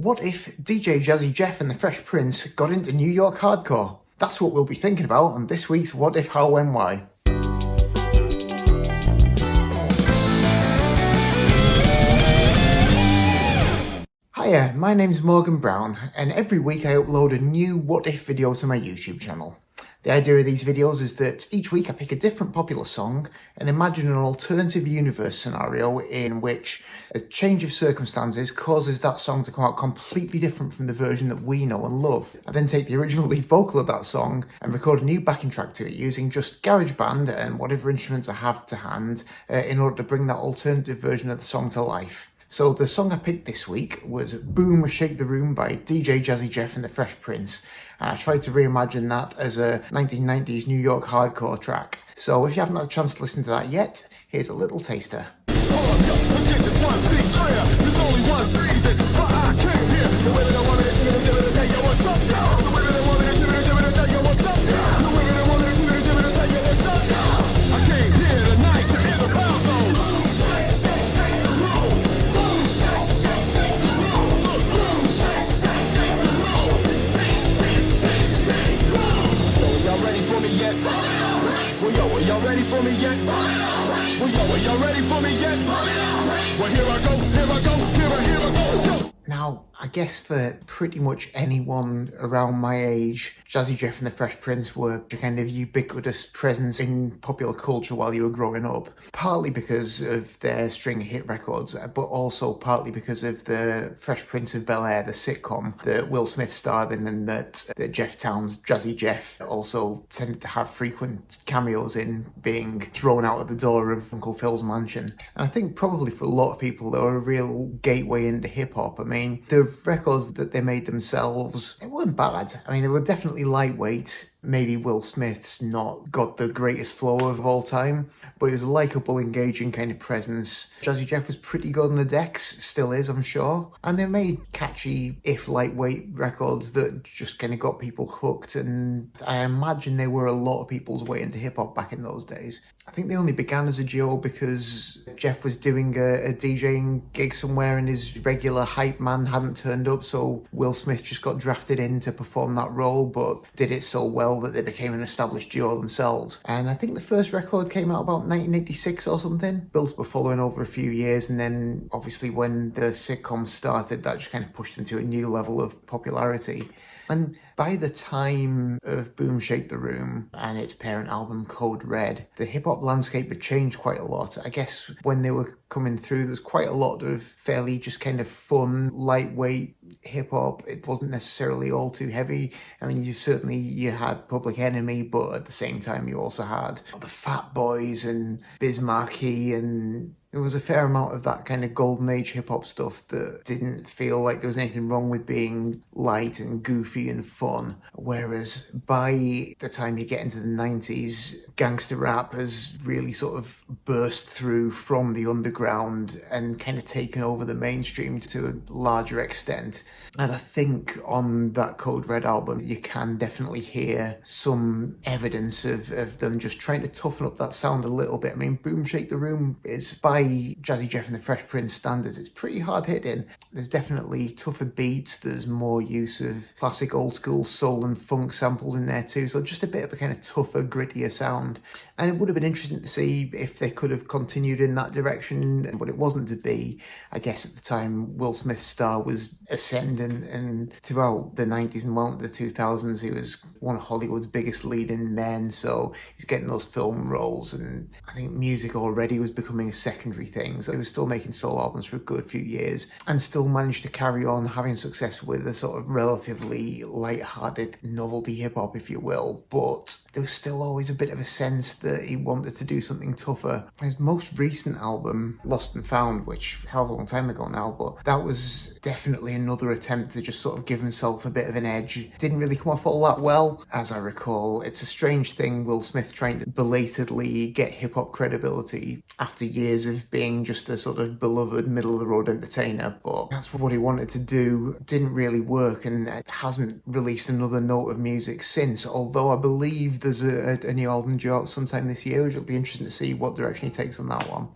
What if DJ Jazzy Jeff and the Fresh Prince got into New York hardcore? That's what we'll be thinking about on this week's What If, How, When, Why. Hiya, my name's Morgan Brown, and every week I upload a new What If video to my YouTube channel. The idea of these videos is that each week I pick a different popular song and imagine an alternative universe scenario in which a change of circumstances causes that song to come out completely different from the version that we know and love. I then take the original lead vocal of that song and record a new backing track to it using just GarageBand and whatever instruments I have to hand in order to bring that alternative version of the song to life. So the song I picked this week was Boom Shake the Room by DJ Jazzy Jeff and the Fresh Prince. I tried to reimagine that as a 1990s New York hardcore track. So if you haven't had a chance to listen to that yet, here's a little taster. Let's get this one thing clear. There's only one reason why I came here. The way that I wanted to do it, tell you what's up. The way that I wanted to do it, tell you what's up. The way that I wanted to do it, tell you what's up. I came here tonight to hear the crowd go. Boom, shake, shake, shake the room. Boom, shake, shake, shake the room. Boom, shake, shake, shake the room. Take, room. Yo, y'all ready for me yet? Well, yo, are y'all ready for me yet? Well, yo, are y'all ready for me yet? Well, here I go, here I go, here I go, yo! Now, I guess for pretty much anyone around my age, Jazzy Jeff and the Fresh Prince were a kind of ubiquitous presence in popular culture while you were growing up. Partly because of their string of hit records, but also partly because of the Fresh Prince of Bel-Air, the sitcom that Will Smith starred in and that Jeff Towns, Jazzy Jeff, also tended to have frequent cameos in, being thrown out of the door of Uncle Phil's mansion. And I think probably for a lot of people, they were a real gateway into hip-hop. I mean, the records that they made themselves, it weren't bad. I mean, they were definitely lightweight. Maybe Will Smith's not got the greatest flow of all time, but it was a likeable, engaging kind of presence. Jazzy Jeff was pretty good on the decks, still is, I'm sure. And they made catchy, if lightweight, records that just kind of got people hooked, and I imagine they were a lot of people's way into hip-hop back in those days. I think they only began as a duo because Jeff was doing a DJing gig somewhere and his regular hype man hadn't turned up, so Will Smith just got drafted in to perform that role, but did it so well that they became an established duo themselves. And I think the first record came out about 1986 or something, built up a following over a few years, and then obviously when the sitcom started, that just kind of pushed them to a new level of popularity. And by the time of Boom Shake the Room and its parent album Code Red, the hip-hop landscape had changed quite a lot. I guess when they were coming through, there's quite a lot of fairly just kind of fun, lightweight hip-hop. It wasn't necessarily all too heavy. I mean, you had Public Enemy, but at the same time you also had the Fat Boys and Biz Markie, and there was a fair amount of that kind of golden age hip-hop stuff that didn't feel like there was anything wrong with being light and goofy and fun. Whereas by the time you get into the 90s, gangster rap has really sort of burst through from the underground and kind of taken over the mainstream to a larger extent. And I think on that Code Red album, you can definitely hear some evidence of them just trying to toughen up that sound a little bit. I mean, Boom Shake the Room is, by Jazzy Jeff and the Fresh Prince standards, it's pretty hard hitting. There's definitely tougher beats, there's more use of classic old school soul and funk samples in there too, so just a bit of a kind of tougher, grittier sound. And it would have been interesting to see if they could have continued in that direction, but it wasn't to be. I guess at the time, Will Smith's star was ascending, and throughout the 90s and well into the 2000s, he was one of Hollywood's biggest leading men, so he's getting those film roles, and I think music already was becoming a secondary thing, so he was still making solo albums for a good few years, and still managed to carry on having success with a sort of relatively light-hearted novelty hip-hop, if you will, but there was still always a bit of a sense that he wanted to do something tougher. His most recent album, Lost and Found, which hell of a long time ago now, but that was definitely another attempt to just sort of give himself a bit of an edge. Didn't really come off all that well, as I recall. It's a strange thing, Will Smith trying to belatedly get hip-hop credibility after years of being just a sort of beloved middle-of-the-road entertainer, but that's what he wanted to do. Didn't really work, and it hasn't released another note of music since, although I believe there's a new album due out sometime this year, which will be interesting to see what direction he takes on that one.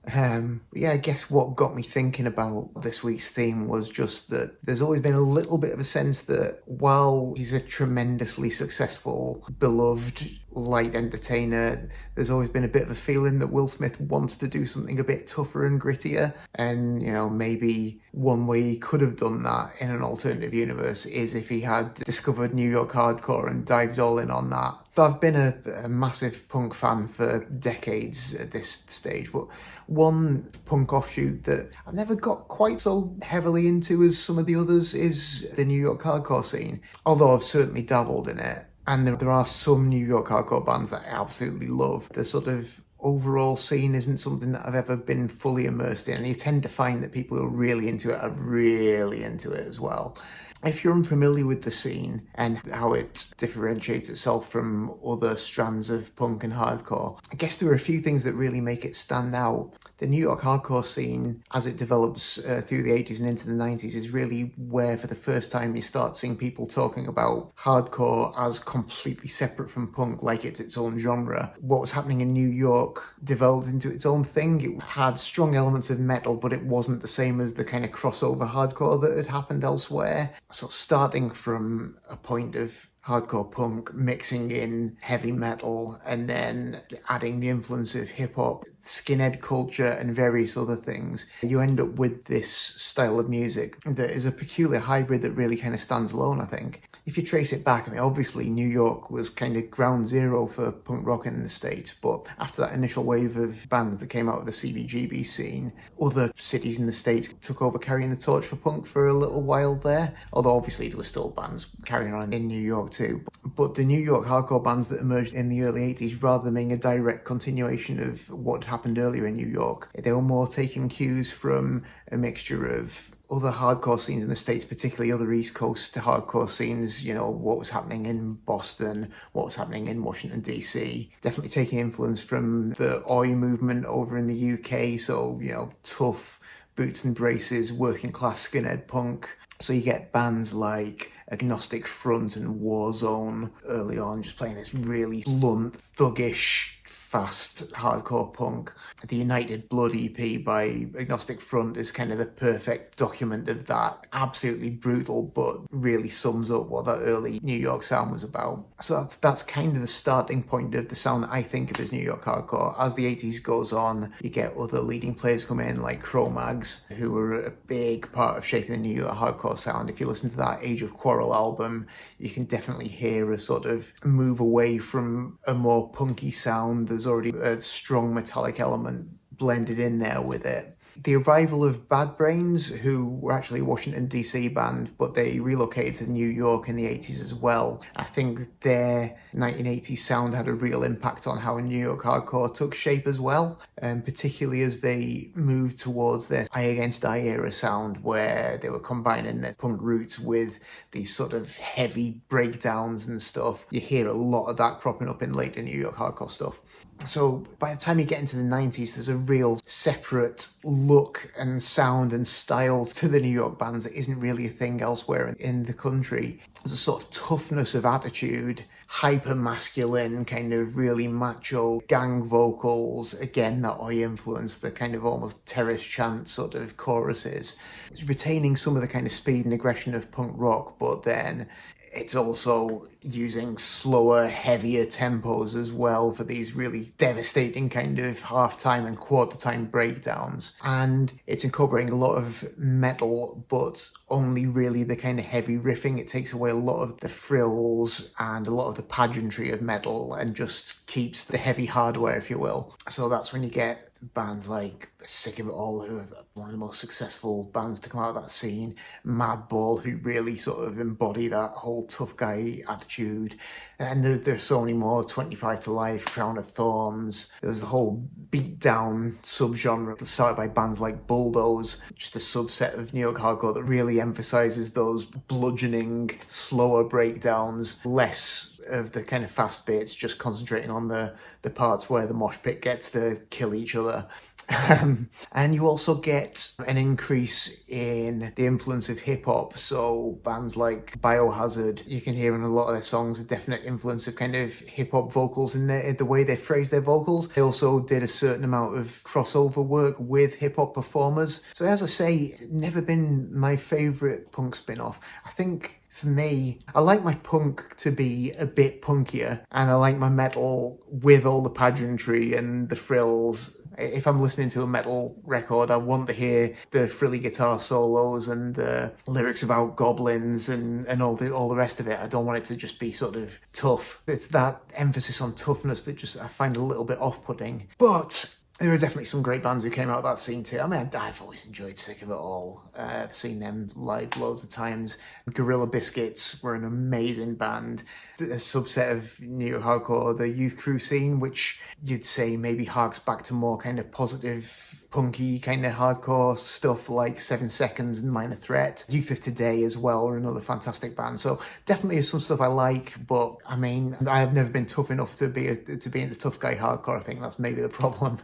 Yeah, I guess what got me thinking about this week's theme was just that there's always been a little bit of a sense that while he's a tremendously successful, beloved light entertainer, there's always been a bit of a feeling that Will Smith wants to do something a bit tougher and grittier. And, maybe one way he could have done that in an alternative universe is if he had discovered New York hardcore and dived all in on that. But I've been a massive punk fan for decades at this stage, but one punk offshoot that I've never got quite so heavily into as some of the others is the New York hardcore scene, although I've certainly dabbled in it. And there are some New York hardcore bands that I absolutely love. The sort of overall scene isn't something that I've ever been fully immersed in, and you tend to find that people who are really into it are really into it as well. If you're unfamiliar with the scene and how it differentiates itself from other strands of punk and hardcore, I guess there are a few things that really make it stand out. The New York hardcore scene, as it develops through the 80s and into the 90s, is really where for the first time you start seeing people talking about hardcore as completely separate from punk, like it's its own genre. What was happening in New York developed into its own thing. It had strong elements of metal, but it wasn't the same as the kind of crossover hardcore that had happened elsewhere. So starting from a point of hardcore punk, mixing in heavy metal, and then adding the influence of hip-hop, skinhead culture, and various other things, you end up with this style of music that is a peculiar hybrid that really kind of stands alone, I think. If you trace it back, obviously New York was kind of ground zero for punk rock in the States, but after that initial wave of bands that came out of the CBGB scene, other cities in the States took over carrying the torch for punk for a little while there, although obviously there were still bands carrying on in New York too. But the New York hardcore bands that emerged in the early 80s, rather than being a direct continuation of what happened earlier in New York, they were more taking cues from a mixture of other hardcore scenes in the States, particularly other East Coast hardcore scenes, what was happening in Boston, what was happening in Washington, DC. Definitely taking influence from the Oi movement over in the UK, so, tough boots and braces, working class skinhead punk. So you get bands like Agnostic Front and Warzone early on, just playing this really blunt, thuggish, fast hardcore punk. The United Blood EP by Agnostic Front is kind of the perfect document of that. Absolutely brutal, but really sums up what that early New York sound was about. So that's kind of the starting point of the sound that I think of as New York hardcore. As the 80s goes on, you get other leading players come in like Cro-Mags, who were a big part of shaping the New York hardcore sound. If you listen to that Age of Quarrel album, you can definitely hear a sort of move away from a more punky sound. There's already a strong metallic element blended in there with it. The arrival of Bad Brains, who were actually a Washington DC band, but they relocated to New York in the 80s as well. I think their 1980s sound had a real impact on how New York hardcore took shape as well, particularly as they moved towards their Eye Against Eye era sound, where they were combining their punk roots with these sort of heavy breakdowns and stuff. You hear a lot of that cropping up in later New York hardcore stuff. So by the time you get into the 90s, there's a real separate look and sound and style to the New York bands that isn't really a thing elsewhere in the country. There's a sort of toughness of attitude, hyper masculine, kind of really macho gang vocals. Again, that Oi influence, the kind of almost terrace chant sort of choruses. It's retaining some of the kind of speed and aggression of punk rock, but then it's also using slower, heavier tempos as well for these really devastating kind of half-time and quarter-time breakdowns. And it's incorporating a lot of metal, but only really the kind of heavy riffing. It takes away a lot of the frills and a lot of the pageantry of metal and just keeps the heavy hardware, if you will. So that's when you get bands like Sick of It All, who are one of the most successful bands to come out of that scene, Madball, who really sort of embody that whole tough guy attitude, and there's so many more, 25 to Life, Crown of Thorns. There's the whole beatdown subgenre started by bands like Bulldoze, just a subset of New York hardcore that really emphasizes those bludgeoning, slower breakdowns, less of the kind of fast bits, just concentrating on the parts where the mosh pit gets to kill each other. And you also get an increase in the influence of hip-hop, so bands like Biohazard, you can hear in a lot of their songs a definite influence of kind of hip-hop vocals in the way they phrase their vocals. They also did a certain amount of crossover work with hip-hop performers. So as I say, it's never been my favourite punk spin-off. I think for me, I like my punk to be a bit punkier, and I like my metal with all the pageantry and the frills. If I'm listening to a metal record, I want to hear the frilly guitar solos and the lyrics about goblins and all the rest of it. I don't want it to just be sort of tough. It's that emphasis on toughness that just I find a little bit off-putting. But there are definitely some great bands who came out of that scene too. I mean, I've always enjoyed Sick of It All. I've seen them live loads of times. Gorilla Biscuits were an amazing band. A subset of neo hardcore, the youth crew scene, which you'd say maybe harks back to more kind of positive, punky kind of hardcore stuff like 7 Seconds and Minor Threat. Youth of Today as well are another fantastic band. So definitely some stuff I like, but I mean, I have never been tough enough to be into tough guy hardcore. I think that's maybe the problem.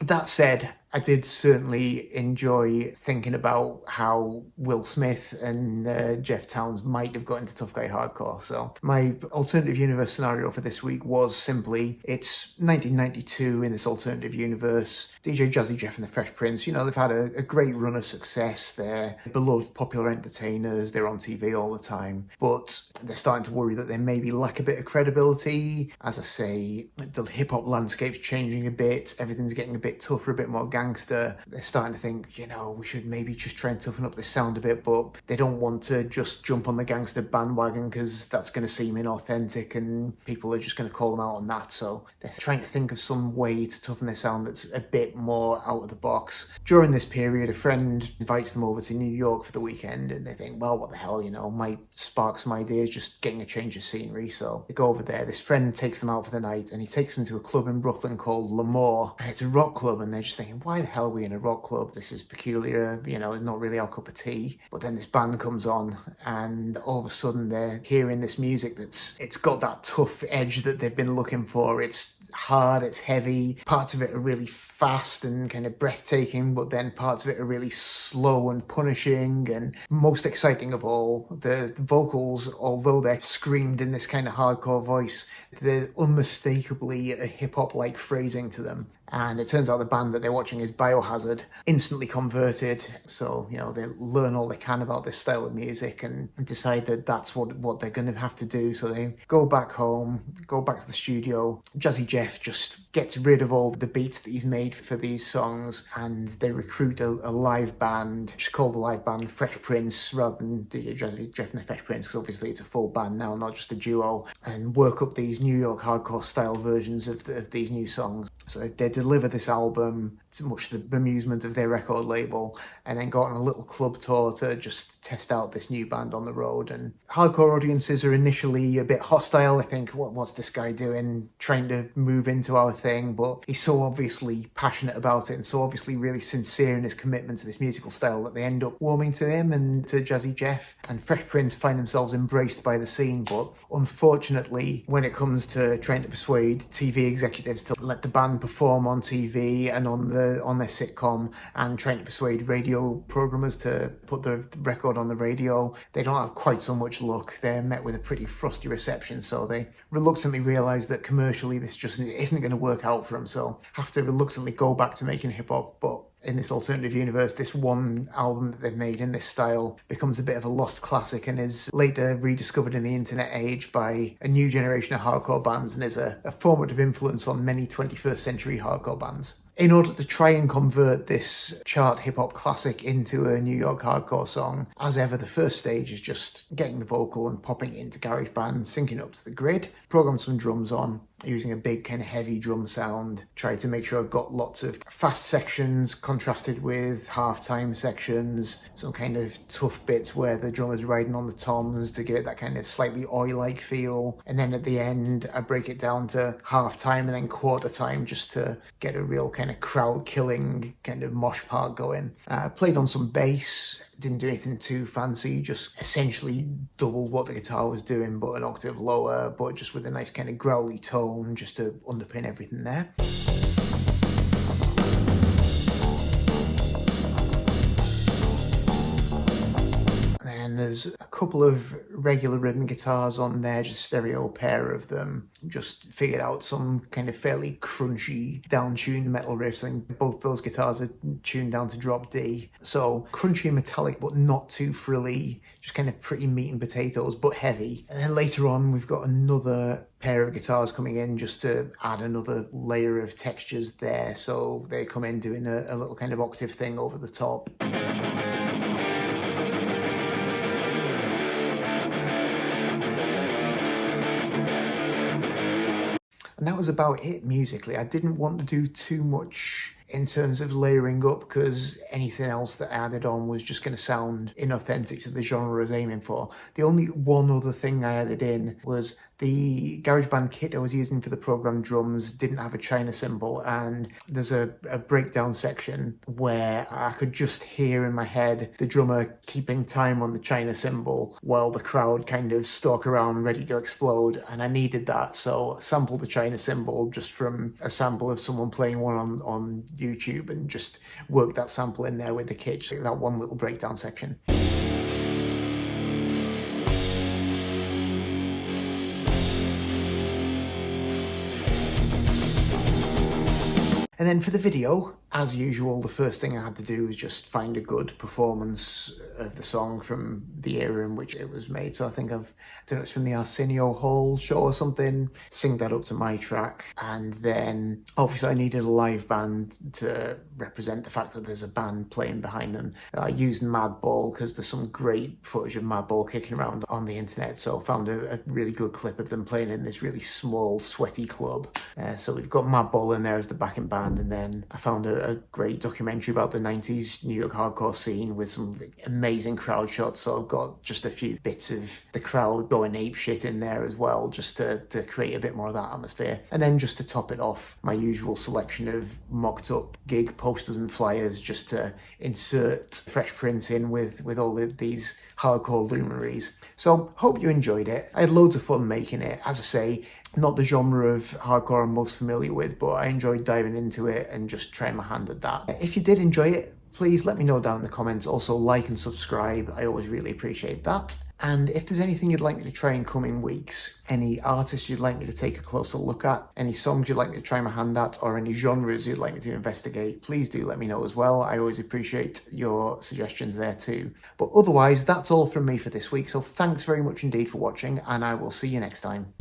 That said, I did certainly enjoy thinking about how Will Smith and Jeff Towns might have got into tough guy hardcore. So my alternative universe scenario for this week was simply, it's 1992 in this alternative universe. DJ Jazzy Jeff and the Fresh Prince, you know, they've had a great run of success. They're beloved popular entertainers. They're on TV all the time. But they're starting to worry that they maybe lack a bit of credibility. As I say, the hip-hop landscape's changing a bit. Everything's getting a bit tougher, a bit more gangster. They're starting to think, you know, we should maybe just try and toughen up this sound a bit, but they don't want to just jump on the gangster bandwagon because that's going to seem inauthentic and people are just going to call them out on that. So they're trying to think of some way to toughen their sound that's a bit more out of the box. During this period, a friend invites them over to New York for the weekend and they think, well, what the hell, you know, might spark some ideas, just getting a change of scenery. So they go over there. This friend takes them out for the night and he takes them to a club in Brooklyn called L'Amour, and it's a rock club, and they're just thinking, why the hell are we in a rock club? This is peculiar, you know, not really our cup of tea. But then this band comes on and all of a sudden they're hearing this music it's got that tough edge that they've been looking for. It's hard, it's heavy, parts of it are really fast and kind of breathtaking, but then parts of it are really slow and punishing. And most exciting of all, the vocals, although they're screamed in this kind of hardcore voice, they're unmistakably a hip-hop like phrasing to them. And it turns out the band that they're watching is Biohazard, instantly converted. So, you know, they learn all they can about this style of music and decide that that's what they're going to have to do. So they go back home, go back to the studio. Jazzy Jeff just gets rid of all the beats that he's made for these songs, and they recruit a live band, just call the live band Fresh Prince rather than Jazzy Jeff and the Fresh Prince, because obviously it's a full band now, not just a duo, and work up these New York hardcore style versions of these new songs. So they deliver this album, much to the bemusement of their record label, and then go on a little club tour to just test out this new band on the road. And hardcore audiences are initially a bit hostile. They think, what's this guy doing, trying to move into our thing? But he's so obviously passionate about it and so obviously really sincere in his commitment to this musical style that they end up warming to him and to Jazzy Jeff. And Fresh Prince find themselves embraced by the scene. But unfortunately, when it comes to trying to persuade TV executives to let the band perform on TV and on their sitcom, and trying to persuade radio programmers to put the record on the radio, they don't have quite so much luck. They're met with a pretty frosty reception, so they reluctantly realise that commercially this just isn't going to work out for them, so have to reluctantly go back to making hip-hop. But in this alternative universe, this one album that they've made in this style becomes a bit of a lost classic and is later rediscovered in the internet age by a new generation of hardcore bands, and is a formative influence on many 21st century hardcore bands. In order to try and convert this chart hip-hop classic into a New York hardcore song, as ever, the first stage is just getting the vocal and popping it into GarageBand, syncing up to the grid, program some drums on, using a big kind of heavy drum sound, try to make sure I've got lots of fast sections contrasted with half-time sections, some kind of tough bits where the drummer's riding on the toms to give it that kind of slightly oi-like feel, and then at the end I break it down to half-time and then quarter-time just to get a real kind of crowd-killing kind of mosh part going. Played on some bass, didn't do anything too fancy, just essentially doubled what the guitar was doing but an octave lower, but just with a nice kind of growly tone just to underpin everything there. There's a couple of regular rhythm guitars on there, just stereo pair of them. Just figured out some kind of fairly crunchy, down-tuned metal riffs, and both those guitars are tuned down to drop D. So crunchy and metallic, but not too frilly, just kind of pretty meat and potatoes, but heavy. And then later on, we've got another pair of guitars coming in just to add another layer of textures there. So they come in doing a little kind of octave thing over the top. And that was about it musically. I didn't want to do too much in terms of layering up, because anything else that I added on was just going to sound inauthentic to the genre I was aiming for. The only one other thing I added in was the GarageBand kit I was using for the programmed drums didn't have a China cymbal, and there's a breakdown section where I could just hear in my head the drummer keeping time on the China cymbal while the crowd kind of stalk around ready to explode, and I needed that, so I sampled the China cymbal just from a sample of someone playing one on YouTube, and just worked that sample in there with the kit, so that one little breakdown section. And then for the video, as usual, the first thing I had to do was just find a good performance of the song from the era in which it was made. So I think I don't know, it's from the Arsenio Hall show or something. Sing that up to my track. And then obviously I needed a live band to represent the fact that there's a band playing behind them. I used Madball because there's some great footage of Madball kicking around on the internet. So I found a really good clip of them playing in this really small, sweaty club. So we've got Madball in there as the backing band. And then I found a great documentary about the 90s New York hardcore scene with some amazing crowd shots. So I've got just a few bits of the crowd going ape shit in there as well, just to create a bit more of that atmosphere. And then just to top it off, my usual selection of mocked up gig posters and flyers, just to insert Fresh Prince in with all of these hardcore luminaries. So hope you enjoyed it. I had loads of fun making it. As I say, not the genre of hardcore I'm most familiar with, but I enjoyed diving into it and just trying my hand at that. If you did enjoy it, please let me know down in the comments. Also, like and subscribe. I always really appreciate that. And if there's anything you'd like me to try in coming weeks, any artists you'd like me to take a closer look at, any songs you'd like me to try my hand at, or any genres you'd like me to investigate, please do let me know as well. I always appreciate your suggestions there too. But otherwise, that's all from me for this week. So thanks very much indeed for watching, and I will see you next time.